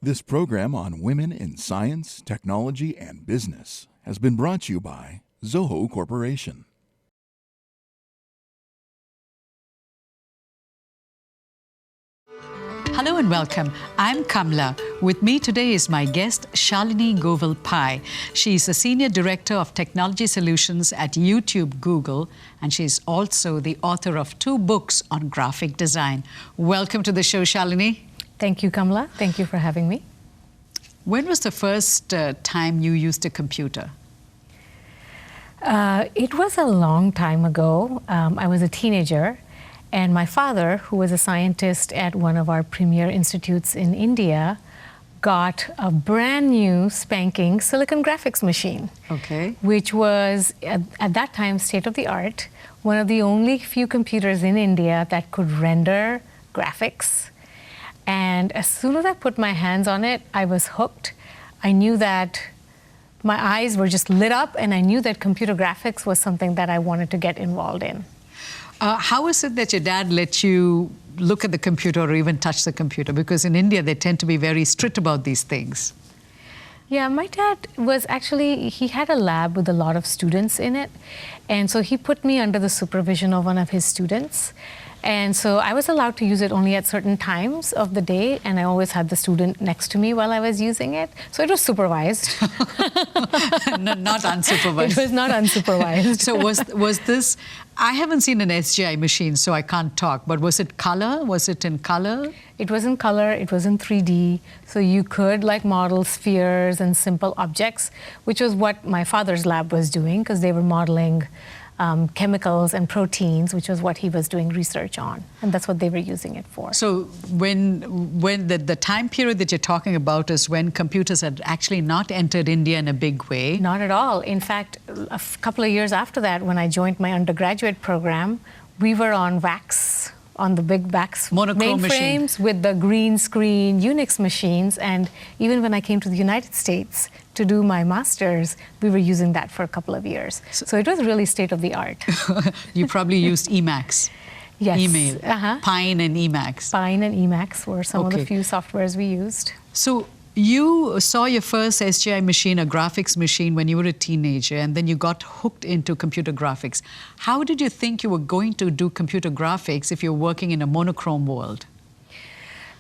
This program on women in science, technology, and business has been brought to you by Zoho Corporation. Hello and welcome. I'm Kamla. With me today is my guest, Shalini Govil-Pai. She's a Senior Director of Technology Solutions at YouTube Google, and she's also the author of 2 books on graphic design. Welcome to the show, Shalini. Thank you, Kamla. Thank you for having me. When was the first time you used a computer? It was a long time ago. I was a teenager. And my father, who was a scientist at one of our premier institutes in India, got a brand new spanking silicon graphics machine. Okay. Which was, at that time, state-of-the-art, one of the only few computers in India that could render graphics. And as soon as I put my hands on it, I was hooked. I knew that my eyes were just lit up, and I knew that computer graphics was something that I wanted to get involved in. How is it that your dad let you look at the computer or even touch the computer? Because in India, they tend to be very strict about these things. Yeah, my dad was actually, he had a lab with a lot of students in it. And so he put me under the supervision of one of his students. And so I was allowed to use it only at certain times of the day, and I always had the student next to me while I was using it. So it was supervised. Not unsupervised. It was not unsupervised. So was this, I haven't seen an SGI machine, so I can't talk, but was it color? Was it in color? It was in color, it was in 3D, so you could model spheres and simple objects, which was what my father's lab was doing, because they were modeling chemicals and proteins, which was what he was doing research on, and that's what they were using it for. So when the time period that you're talking about is when computers had actually not entered India in a big way? Not at all. In fact, a couple of years after that, when I joined my undergraduate program, we were on VAX, on the big VAX mainframes with the green screen Unix machines, and even when I came to the United States to do my master's, we were using that for a couple of years. So it was really state-of-the-art. You probably used Emacs. Yes. Email. Pine and Emacs. Pine and Emacs were some of the few softwares we used. So you saw your first SGI machine, a graphics machine, when you were a teenager, and then you got hooked into computer graphics. How did you think you were going to do computer graphics if you're working in a monochrome world?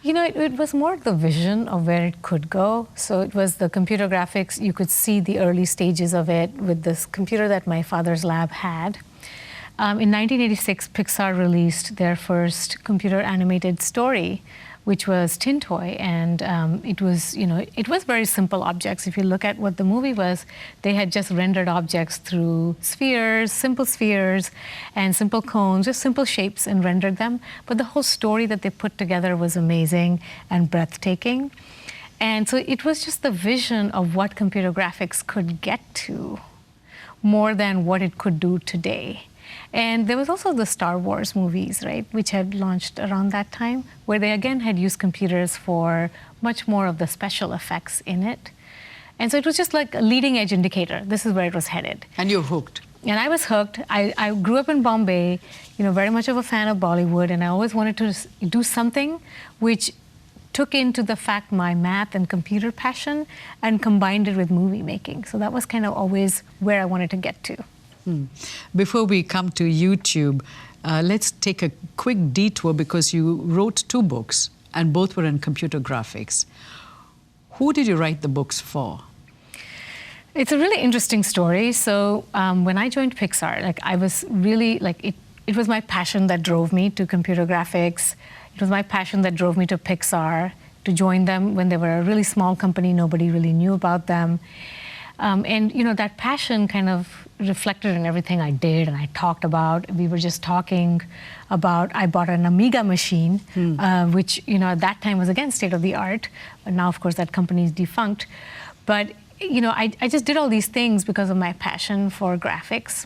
You know, it was more the vision of where it could go. So it was the computer graphics. You could see the early stages of it with this computer that my father's lab had. In 1986, Pixar released their first computer animated story, which was Tin Toy, and it was very simple objects. If you look at what the movie was, they had just rendered objects through spheres, simple spheres, and simple cones, just simple shapes, and rendered them. But the whole story that they put together was amazing and breathtaking. And so it was just the vision of what computer graphics could get to, more than what it could do today. And there was also the Star Wars movies, right, which had launched around that time, where they again had used computers for much more of the special effects in it. And so it was just like a leading edge indicator. This is where it was headed. And you're hooked. And I was hooked. I grew up in Bombay, very much of a fan of Bollywood, and I always wanted to do something which took into the fact my math and computer passion and combined it with movie making. So that was kind of always where I wanted to get to. Before we come to YouTube, let's take a quick detour, because you wrote 2 books and both were in computer graphics. Who did you write the books for? It's a really interesting story. So when I joined Pixar, I was really it was my passion that drove me to computer graphics. It was my passion that drove me to Pixar, to join them when they were a really small company. Nobody really knew about them. And that passion kind of reflected in everything I did and I talked about. We were just talking about, I bought an Amiga machine, which at that time was again state-of-the-art. But now, of course, that company is defunct. But I just did all these things because of my passion for graphics.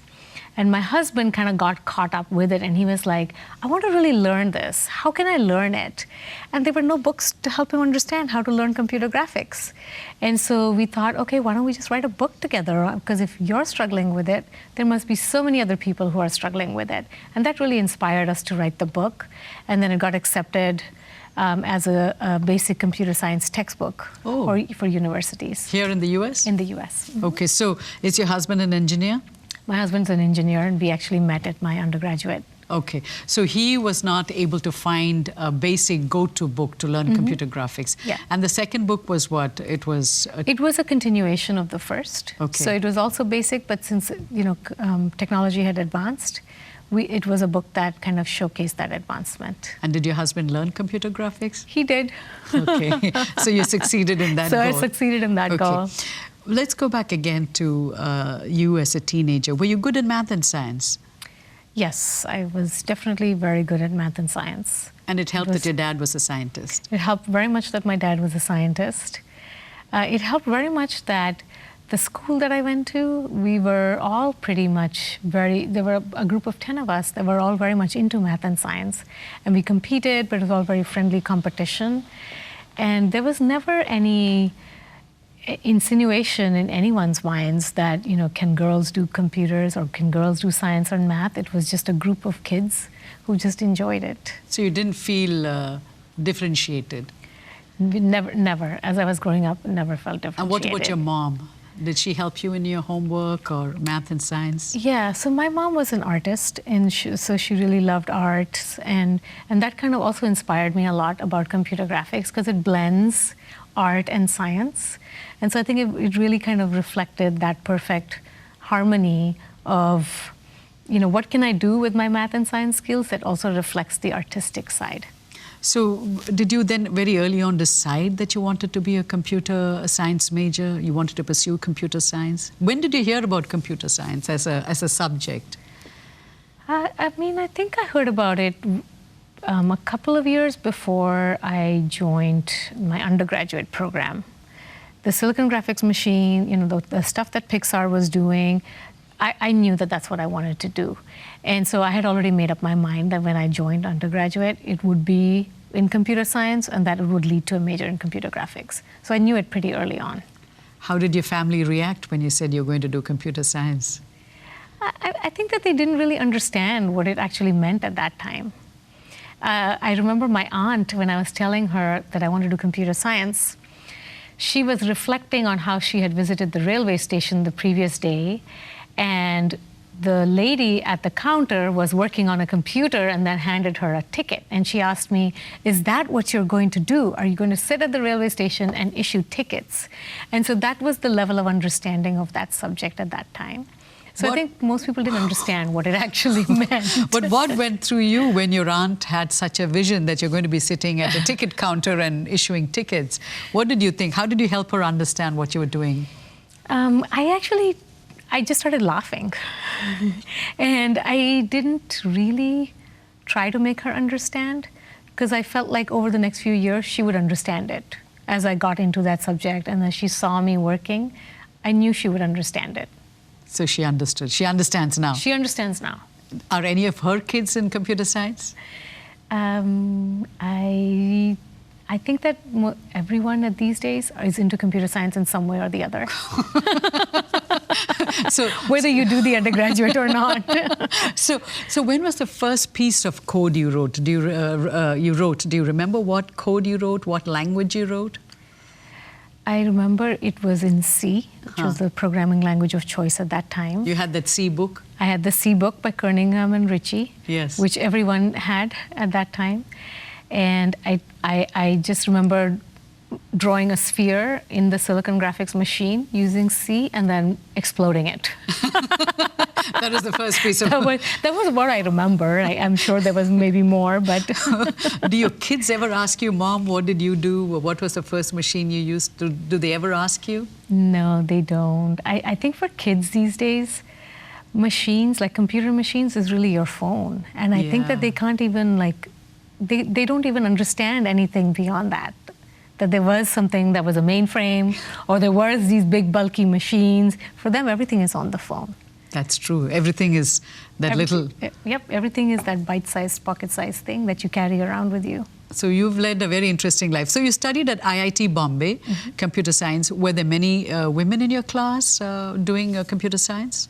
And my husband kind of got caught up with it, and he was like, I want to really learn this. How can I learn it? And there were no books to help him understand how to learn computer graphics. And so we thought, okay, why don't we just write a book together? Because if you're struggling with it, there must be so many other people who are struggling with it. And that really inspired us to write the book. And then it got accepted as a basic computer science textbook for universities. Here in the U.S.? In the U.S. Mm-hmm. Okay, so is your husband an engineer? My husband's an engineer, and we actually met at my undergraduate. Okay, so he was not able to find a basic go-to book to learn computer graphics. Yeah. And the second book was what? It was a continuation of the first. Okay. So it was also basic, but since technology had advanced, it was a book that kind of showcased that advancement. And did your husband learn computer graphics? He did. Okay, so you succeeded in that goal. So I succeeded in that goal. Let's go back again to you as a teenager. Were you good at math and science? Yes, I was definitely very good at math and science. And it helped that your dad was a scientist? It helped very much that my dad was a scientist. It helped very much that the school that I went to, we were all pretty much there were a group of 10 of us that were all very much into math and science. And we competed, but it was all very friendly competition. And there was never any insinuation in anyone's minds that, can girls do computers or can girls do science or math? It was just a group of kids who just enjoyed it. So you didn't feel differentiated? Never. As I was growing up, never felt differentiated. And what about your mom? Did she help you in your homework or math and science? Yeah, so my mom was an artist, and so she really loved art, and that kind of also inspired me a lot about computer graphics because it blends art and science. And so I think it really kind of reflected that perfect harmony of, what can I do with my math and science skills that also reflects the artistic side. So did you then very early on decide that you wanted to be a computer science major? You wanted to pursue computer science? When did you hear about computer science as a subject? I think I heard about it a couple of years before I joined my undergraduate program. The silicon graphics machine, the stuff that Pixar was doing, I knew that that's what I wanted to do. And so I had already made up my mind that when I joined undergraduate, it would be in computer science and that it would lead to a major in computer graphics. So I knew it pretty early on. How did your family react when you said you were going to do computer science? I think that they didn't really understand what it actually meant at that time. I remember my aunt, when I was telling her that I wanted to do computer science, she was reflecting on how she had visited the railway station the previous day, and the lady at the counter was working on a computer and then handed her a ticket. And she asked me, is that what you're going to do? Are you going to sit at the railway station and issue tickets? And so that was the level of understanding of that subject at that time. So I think most people didn't understand what it actually meant. But what went through you when your aunt had such a vision that you're going to be sitting at a ticket counter and issuing tickets? What did you think? How did you help her understand what you were doing? I just started laughing. And I didn't really try to make her understand because I felt like over the next few years she would understand it. As I got into that subject and as she saw me working, I knew she would understand it. So she understood. She understands now. She understands now. Are any of her kids in computer science? I think that everyone these days is into computer science in some way or the other. So whether you do the undergraduate or not. So when was the first piece of code you wrote? Do you remember what code you wrote? What language you wrote? I remember it was in C, which was the programming language of choice at that time. You had that C book? I had the C book by Kernighan and Ritchie, yes, which everyone had at that time. And I just remember drawing a sphere in the silicon graphics machine using C and then exploding it. That was the first piece of... That was what I remember. I'm sure there was maybe more, but... Do your kids ever ask you, Mom, what did you do? Or what was the first machine you used? Do they ever ask you? No, they don't. I think for kids these days, machines, like computer machines, is really your phone. And I think that they can't even, they don't even understand anything beyond that. That there was something that was a mainframe, or there was these big bulky machines. For them, everything is on the phone. That's true. Everything is that little... Yep, everything is that bite-sized, pocket-sized thing that you carry around with you. So you've led a very interesting life. So you studied at IIT Bombay, computer science. Were there many women in your class doing computer science?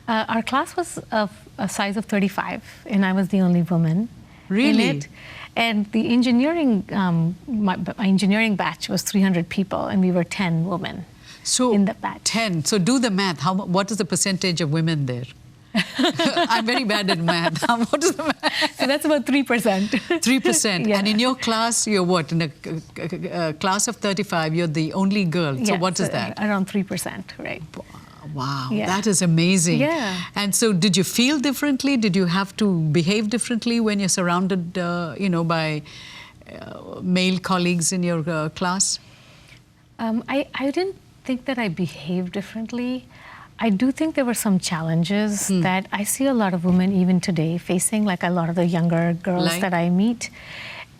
Our class was of a size of 35, and I was the only woman. Really? in it. And the engineering, my engineering batch was 300 people, and we were 10 women in that batch. 10. So do the math. What is the percentage of women there? I'm very bad at math. What is the math? So that's about 3%. 3%. Yeah. And in your class, you're what? In a class of 35, you're the only girl. So Yeah, what is that? Around 3%, right. Wow, Yeah. that is amazing. Yeah. And so did you feel differently? Did you have to behave differently when you're surrounded, by male colleagues in your class? I didn't think that I behaved differently. I do think there were some challenges that I see a lot of women even today facing, like a lot of the younger girls that I meet.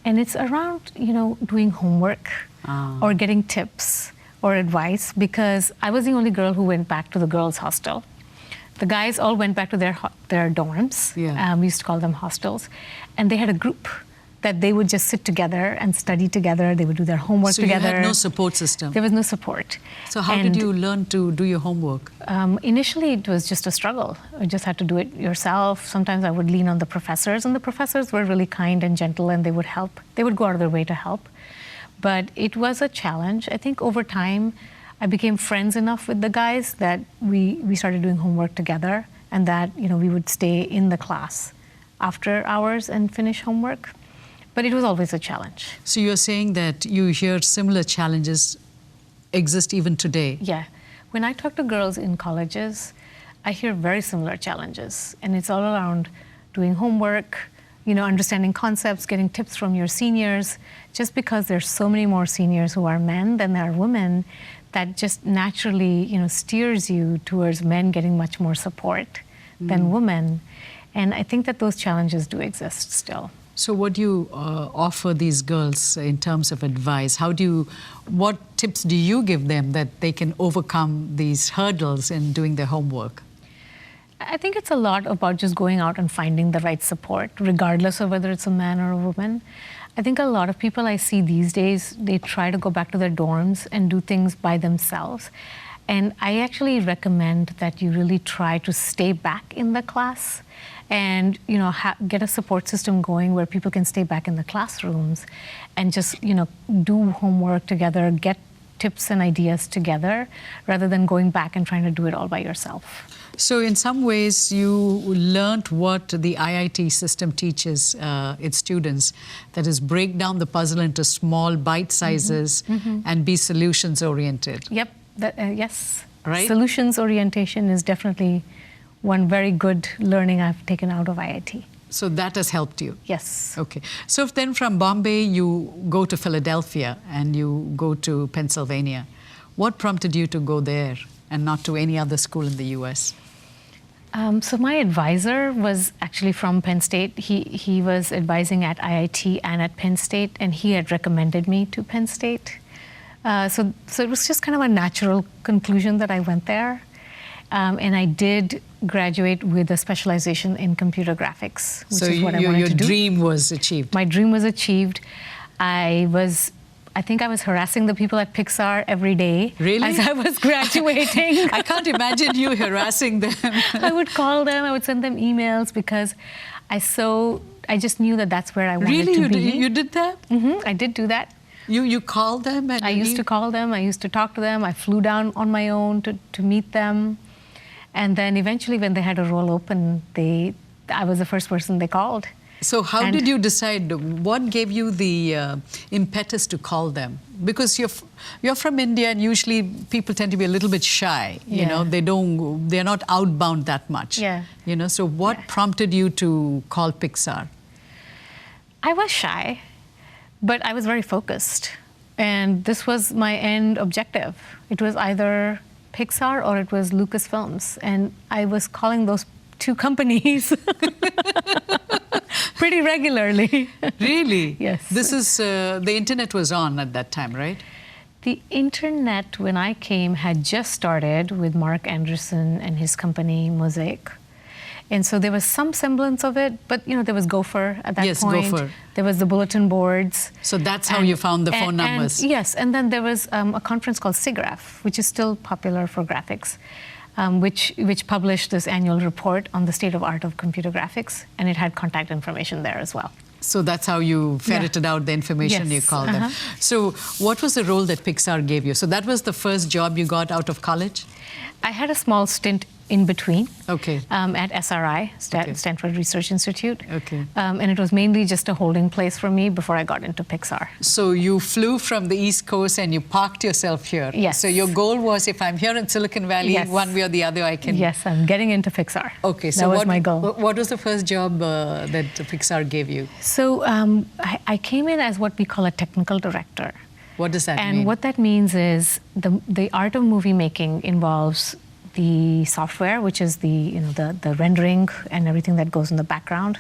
And it's around, doing homework or getting tips or advice, because I was the only girl who went back to the girls' hostel. The guys all went back to their dorms. Yeah. We used to call them hostels. And they had a group that they would just sit together and study together. They would do their homework together. So you had no support system? There was no support. So how did you learn to do your homework? Initially, it was just a struggle. You just had to do it yourself. Sometimes I would lean on the professors, and the professors were really kind and gentle, and they would help. They would go out of their way to help. But it was a challenge. I think over time, I became friends enough with the guys that we started doing homework together, and that we would stay in the class after hours and finish homework. But it was always a challenge. So you're saying that you hear similar challenges exist even today? Yeah. When I talk to girls in colleges, I hear very similar challenges. And it's all around doing homework, understanding concepts, getting tips from your seniors. Just because there's so many more seniors who are men than there are women, that just naturally, steers you towards men getting much more support than women. And I think that those challenges do exist still. So what do you offer these girls in terms of advice? What tips do you give them that they can overcome these hurdles in doing their homework? I think it's a lot about just going out and finding the right support, regardless of whether it's a man or a woman. I think a lot of people I see these days, they try to go back to their dorms and do things by themselves. And I actually recommend that you really try to stay back in the class and get a support system going where people can stay back in the classrooms and just do homework together, get tips and ideas together, rather than going back and trying to do it all by yourself. So in some ways you learned what the IIT system teaches its students, that is, break down the puzzle into small bite sizes and be solutions oriented. Yep, yes. Right? Solutions orientation is definitely one very good learning I've taken out of IIT. So that has helped you? Yes. Okay. So then from Bombay, you go to Philadelphia and you go to Pennsylvania. What prompted you to go there and not to any other school in the US? So my advisor was actually from Penn State. He was advising at IIT and at Penn State, and he had recommended me to Penn State. So it was just kind of a natural conclusion that I went there. And I did graduate with a specialization in computer graphics, which is what I wanted to do. Your dream was achieved. My dream was achieved. I think I was harassing the people at Pixar every day. Really? As I was graduating. I can't imagine you harassing them. I would call them, I would send them emails, because I just knew that that's where I wanted to be. Really? You did that? I did do that. You called them? And I used to call them, I used to talk to them, I flew down on my own to meet them. And then eventually when they had a role open, I was the first person they called. So how did you decide? What gave you the impetus to call them? Because you're from India, and usually people tend to be a little bit shy. Yeah. They're not outbound that much. Yeah. So what prompted you to call Pixar? I was shy, but I was very focused. And this was my end objective. It was either Pixar or it was Lucasfilms. And I was calling those two companies pretty regularly. Really? Yes. This is, the internet was on at that time, right? The internet, when I came, had just started with Mark Anderson and his company, Mosaic. And so there was some semblance of it, but there was Gopher at that point. Yes, Gopher. There was the bulletin boards. So that's how you found the phone numbers. Yes, and then there was a conference called SIGGRAPH, which is still popular for graphics, which published this annual report on the state of art of computer graphics, and it had contact information there as well. So that's how you ferreted out the information, you call them. So what was the role that Pixar gave you? So that was the first job you got out of college? I had a small stint in between Okay. at SRI, Stanford Research Institute. Okay. And it was mainly just a holding place for me before I got into Pixar. So you flew from the East Coast and you parked yourself here. Yes. So your goal was, if I'm here in Silicon Valley, Yes. one way or the other, I can... Yes, I'm getting into Pixar. Okay. So that was what, my goal. What was the first job that Pixar gave you? So I came in as what we call a technical director. What does that mean? And what that means is the art of movie making involves the software, which is the rendering and everything that goes in the background,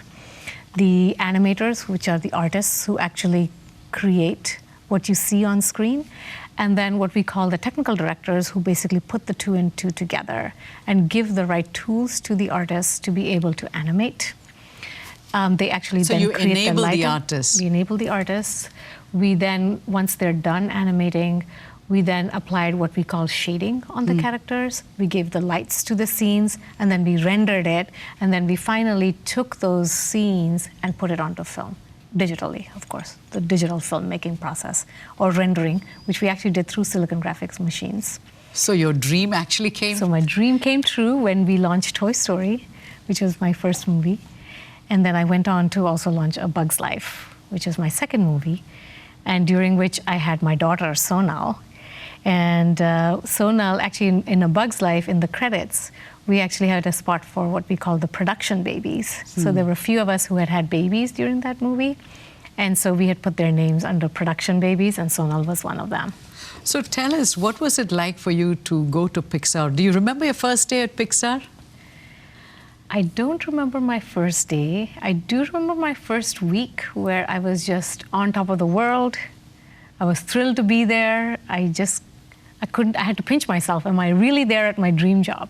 the animators, which are the artists who actually create what you see on screen, and then what we call the technical directors, who basically put the two and two together and give the right tools to the artists to be able to animate. They actually so then you create enable the lighting. the artists. We enable the artists. We then, once they're done animating, we then applied what we call shading on the characters. We gave the lights to the scenes, and then we rendered it, and then we finally took those scenes and put it onto film, digitally, of course, the digital filmmaking process, or rendering, which we actually did through Silicon Graphics machines. So your dream actually came? So my dream came true when we launched Toy Story, which was my first movie. And then I went on to also launch A Bug's Life, which is my second movie, and during which I had my daughter, Sonal. And Sonal, actually, in A Bug's Life, in the credits, we actually had a spot for what we call the production babies. So there were a few of us who had had babies during that movie. And so we had put their names under production babies, and Sonal was one of them. So tell us, what was it like for you to go to Pixar? Do you remember your first day at Pixar? I don't remember my first day. I do remember my first week, where I was just on top of the world. I was thrilled to be there. I had to pinch myself. Am I really there at my dream job?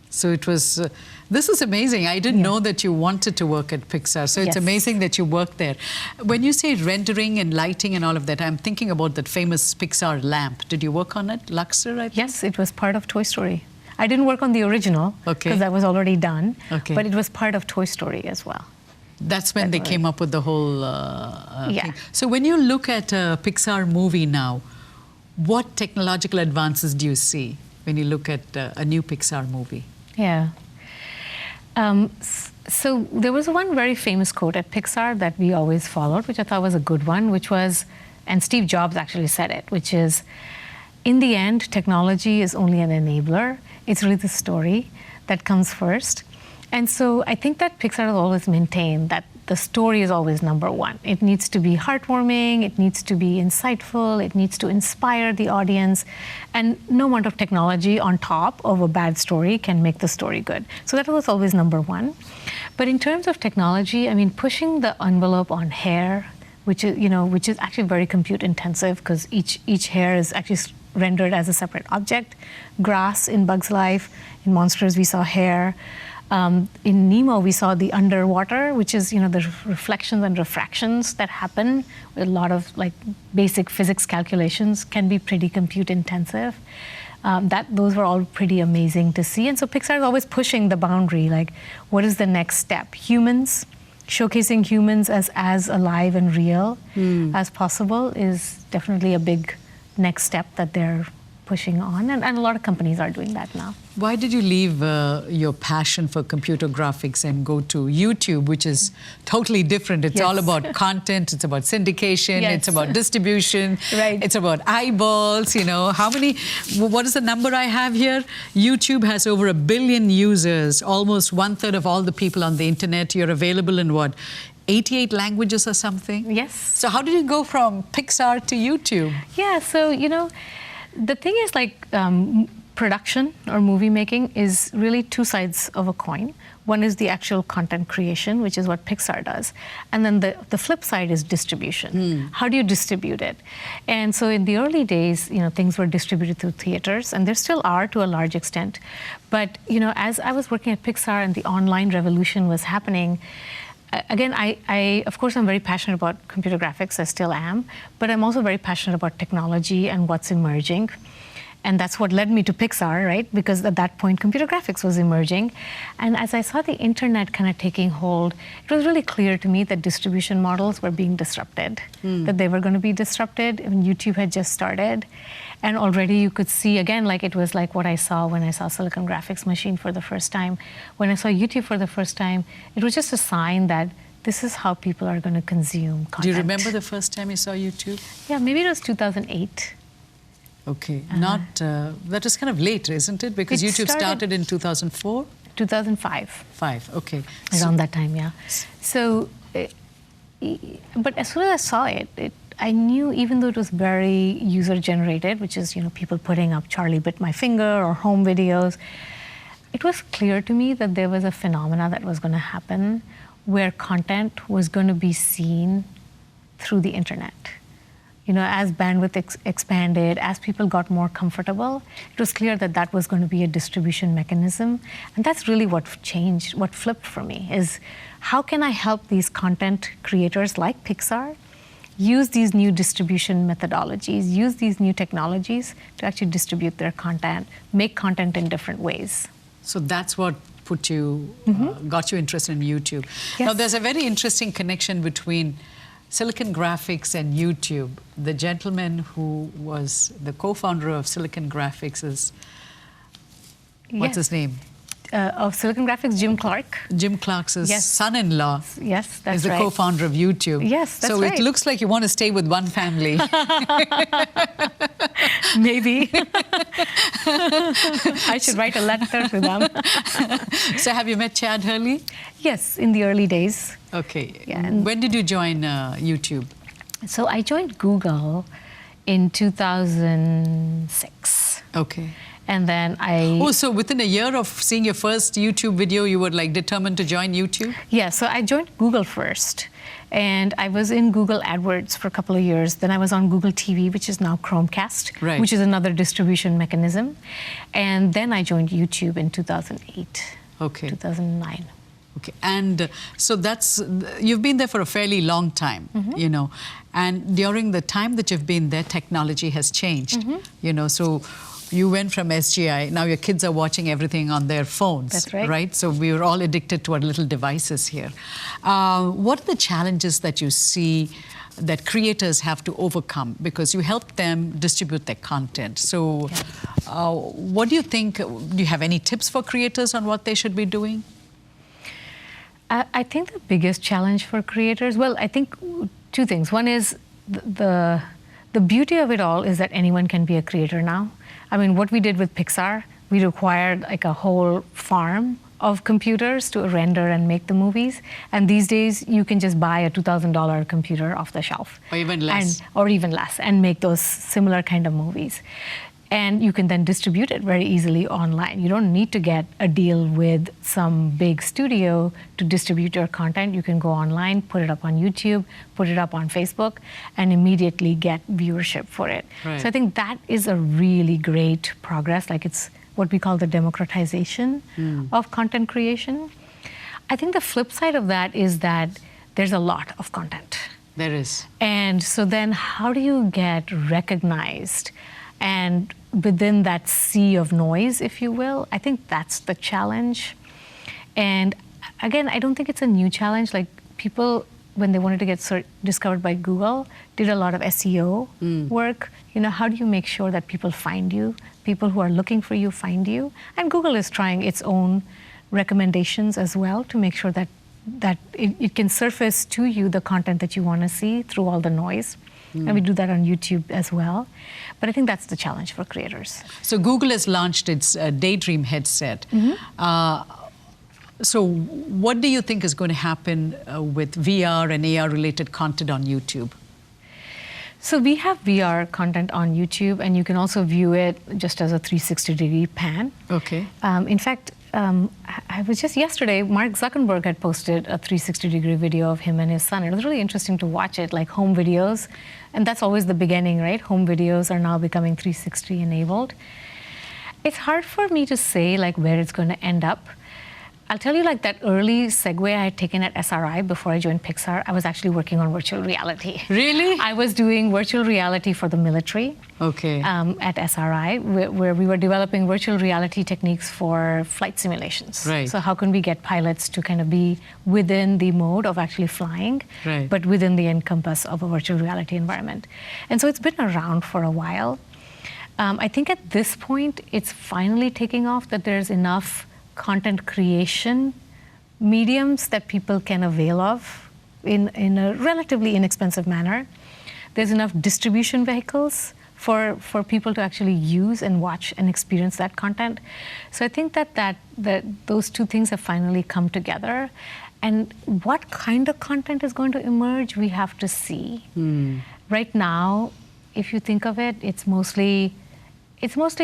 So it was, this is amazing. I didn't know that you wanted to work at Pixar. So it's amazing that you worked there. When you say rendering and lighting and all of that, I'm thinking about that famous Pixar lamp. Did you work on it? Luxor, I think? Yes, it was part of Toy Story. I didn't work on the original because that was already done, but it was part of Toy Story as well. That's when they came up with the whole thing. So when you look at a Pixar movie now, what technological advances do you see when you look at a new Pixar movie? Yeah. So there was one very famous quote at Pixar that we always followed, which I thought was a good one, which was, and Steve Jobs actually said it, which is, in the end, technology is only an enabler. It's really the story that comes first. And so I think that Pixar has always maintained that the story is always number one. It needs to be heartwarming, it needs to be insightful, it needs to inspire the audience, and no amount of technology on top of a bad story can make the story good. So that was always number one. But in terms of technology, I mean, pushing the envelope on hair, which is actually very compute intensive, because each hair is actually rendered as a separate object. Grass in Bug's Life, in Monsters we saw hair. In Nemo, we saw the underwater, which is, the reflections and refractions that happen. A lot of basic physics calculations can be pretty compute intensive. Those were all pretty amazing to see. And so Pixar is always pushing the boundary, what is the next step? Humans, showcasing humans as alive and real as possible is definitely a big next step that they're pushing on, and a lot of companies are doing that now. Why did you leave your passion for computer graphics and go to YouTube, which is totally different? It's all about content, it's about syndication, it's about distribution, it's about eyeballs, what is the number I have here? YouTube has over 1 billion users, almost 1/3 of all the people on the internet. You're available in what, 88 languages or something? Yes. So how did you go from Pixar to YouTube? Yeah, so, the thing is, production or movie making is really two sides of a coin. One is the actual content creation, which is what Pixar does. And then the flip side is distribution. How do you distribute it? And so in the early days, things were distributed through theaters, and there still are to a large extent. But, as I was working at Pixar and the online revolution was happening, again, of course, I'm very passionate about computer graphics, I still am, but I'm also very passionate about technology and what's emerging. And that's what led me to Pixar, right? Because at that point, computer graphics was emerging. And as I saw the internet kind of taking hold, it was really clear to me that distribution models were being disrupted, that they were going to be disrupted. And YouTube had just started. And already you could see, again, like it was like what I saw when I saw Silicon Graphics Machine for the first time. When I saw YouTube for the first time, it was just a sign that this is how people are going to consume content. Do you remember the first time you saw YouTube? Yeah, maybe it was 2008. Okay, that was kind of late, isn't it? Because YouTube started in 2004? 2005. Okay. Around that time, yeah. So, but as soon as I saw it, I knew, even though it was very user-generated, which is, people putting up Charlie bit my finger or home videos, it was clear to me that there was a phenomena that was going to happen where content was going to be seen through the internet. As bandwidth expanded, as people got more comfortable, it was clear that that was going to be a distribution mechanism. And that's really what changed, what flipped for me, is how can I help these content creators like Pixar use these new distribution methodologies, use these new technologies to actually distribute their content, make content in different ways. So that's what got you interested in YouTube. Yes. Now, there's a very interesting connection between Silicon Graphics and YouTube. The gentleman who was the co-founder of Silicon Graphics is, what's his name? Of Silicon Graphics, Jim Clark. Jim Clark's son-in-law yes, that's is the right. co-founder of YouTube. Yes, that's so right. it looks like you want to stay with one family. Maybe. I should write a letter to them. So have you met Chad Hurley? Yes, in the early days. Okay. Yeah, when did you join YouTube? So I joined Google in 2006. Okay. And then so within a year of seeing your first YouTube video, you were like determined to join YouTube? Yeah, so I joined Google first. And I was in Google AdWords for a couple of years. Then I was on Google TV, which is now Chromecast, which is another distribution mechanism. And then I joined YouTube in 2008, 2009. Okay, and so you've been there for a fairly long time, and during the time that you've been there, technology has changed, so you went from SGI, now your kids are watching everything on their phones. That's right. Right? So we were all addicted to our little devices here. What are the challenges that you see that creators have to overcome? Because you help them distribute their content. So what do you think, do you have any tips for creators on what they should be doing? I think the biggest challenge for creators, well, I think two things. One is the beauty of it all is that anyone can be a creator now. I mean, what we did with Pixar, we required like a whole farm of computers to render and make the movies. And these days, you can just buy a $2,000 computer off the shelf. Or even less. Or even less, and make those similar kind of movies. And you can then distribute it very easily online. You don't need to get a deal with some big studio to distribute your content. You can go online, put it up on YouTube, put it up on Facebook, and immediately get viewership for it. Right. So I think that is a really great progress. Like, it's what we call the democratization of content creation. I think the flip side of that is that there's a lot of content. There is. And so then how do you get recognized? And within that sea of noise, if you will, I think that's the challenge. And again, I don't think it's a new challenge. Like, people, when they wanted to get discovered by Google, did a lot of SEO work. How do you make sure that people find you? People who are looking for you find you. And Google is trying its own recommendations as well to make sure that it can surface to you the content that you want to see through all the noise. And we do that on YouTube as well. But I think that's the challenge for creators. So Google has launched its Daydream headset. So what do you think is going to happen with VR and AR-related content on YouTube? So we have VR content on YouTube, and you can also view it just as a 360-degree pan. Okay. In fact, I was just yesterday, Mark Zuckerberg had posted a 360-degree video of him and his son. It was really interesting to watch it, like home videos. And that's always the beginning, right? Home videos are now becoming 360 enabled. It's hard for me to say like where it's going to end up. I'll tell you, like, that early segue I had taken at SRI before I joined Pixar, I was actually working on virtual reality. Really? I was doing virtual reality for the military. Okay. At SRI, where we were developing virtual reality techniques for flight simulations. Right. So how can we get pilots to kind of be within the mode of actually flying, right, but within the encompass of a virtual reality environment? And so it's been around for a while. I think at this point, it's finally taking off, that there's enough content creation mediums that people can avail of in a relatively inexpensive manner. There's enough distribution vehicles for people to actually use and watch and experience that content. So I think that those two things have finally come together. And what kind of content is going to emerge, we have to see. Right now, if you think of it, it's mostly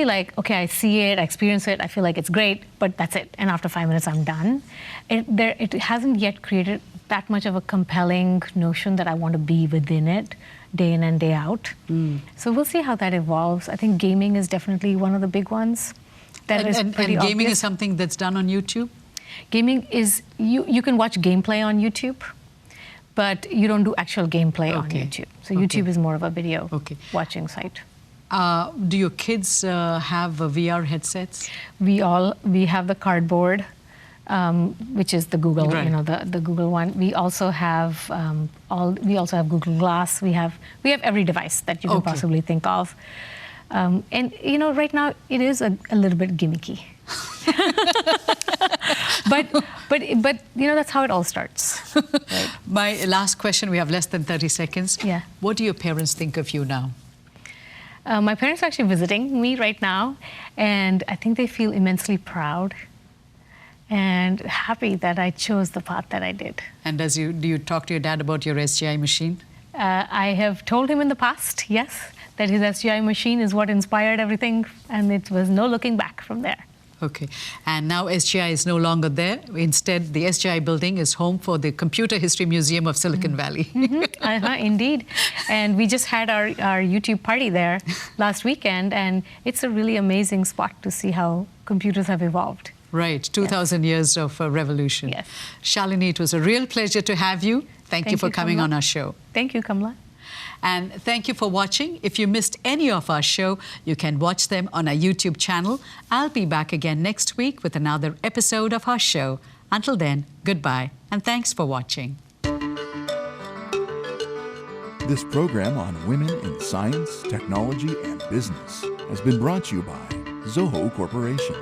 like, okay, I see it, I experience it, I feel like it's great, but that's it. And after 5 minutes, I'm done. It hasn't yet created that much of a compelling notion that I want to be within it day in and day out. So we'll see how that evolves. I think gaming is definitely one of the big ones. And gaming is something that's done on YouTube? Gaming is, you can watch gameplay on YouTube, but you don't do actual gameplay on YouTube. So YouTube is more of a video watching site. Do your kids have VR headsets? We have the cardboard, which is the Google, the Google one. We also have Google Glass. We have every device that you can possibly think of. And right now it is a little bit gimmicky. but that's how it all starts. Right? My last question, we have less than 30 seconds. Yeah. What do your parents think of you now? My parents are actually visiting me right now, and I think they feel immensely proud and happy that I chose the path that I did. And do you talk to your dad about your SGI machine? I have told him in the past, yes, that his SGI machine is what inspired everything, and it was no looking back from there. Okay. And now SGI is no longer there. Instead, the SGI building is home for the Computer History Museum of Silicon Valley. Indeed. And we just had our YouTube party there last weekend, and it's a really amazing spot to see how computers have evolved. Right. 2,000 years of revolution. Yes. Shalini, it was a real pleasure to have you. Thank you for coming Kamla. on our show. Thank you, Kamla. And thank you for watching. If you missed any of our show, you can watch them on our YouTube channel. I'll be back again next week with another episode of our show. Until then, goodbye, and thanks for watching. This program on women in science, technology, and business has been brought to you by Zoho Corporation.